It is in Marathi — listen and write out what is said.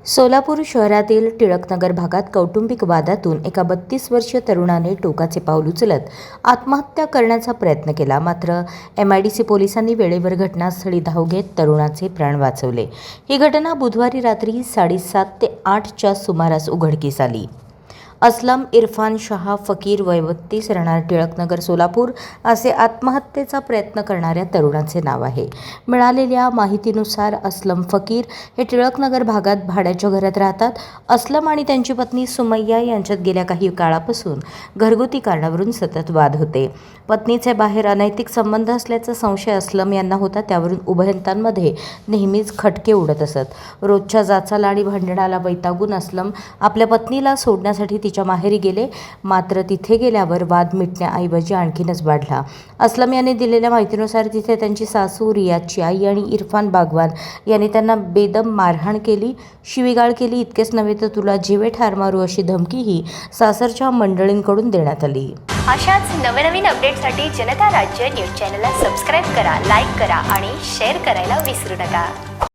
सोलापूर शहरातील टिळकनगर भागात कौटुंबिक वादातून एका 32 वर्षीय तरुणाने टोकाचे पाऊल उचलत आत्महत्या करण्याचा प्रयत्न केला. मात्र MIDC पोलिसांनी वेळेवर घटनास्थळी धाव घेत तरुणाचे प्राण वाचवले. ही घटना बुधवारी रात्री 7:30 ते 8च्या सुमारास उघडकीस आली. असलम इरफान शाह फकीर वय 32 राहणार टिळकनगर सोलापूर असे आत्महत्येचा प्रयत्न करणाऱ्या तरुणाचे नाव आहे. मिळालेल्या माहितीनुसार असलम फकीर हे टिळकनगर भागात भाड्याच्या घरात राहतात. असलम आणि त्यांची पत्नी सुमय्या यांच्यात गेल्या काही काळापासून घरगुती कारणावरून सतत वाद होते. पत्नीचे बाहेर अनैतिक संबंध असल्याचा संशय असलम यांना होता. त्यावरून उभयतांमध्ये नेहमीच खटके उडत असत. रोजच्या जाचाल आणि भांडणाला वैतागून असलम आपल्या पत्नीला सोडण्यासाठी तिच्या माहेरी गेले. मात्र तिथे गेल्यावर वाद मिटण्याऐवजी आणखीनच वाढला. असलम यांनी दिलेल्या माहितीनुसार तिथे त्यांची सासू, रियाजची आई आणि इरफान बागवान यांनी त्यांना बेदम मारहाण केली, शिवीगाळ केली. इतकेच नव्हे तर तुला जीवे ठार मारू अशी धमकीही सासरच्या मंडळींकडून देण्यात आली. अशाच नवनवीन अपडेटसाठी जनता राज्य न्यूज चॅनलला सबस्क्राईब करा, लाईक करा आणि शेअर करायला विसरू नका.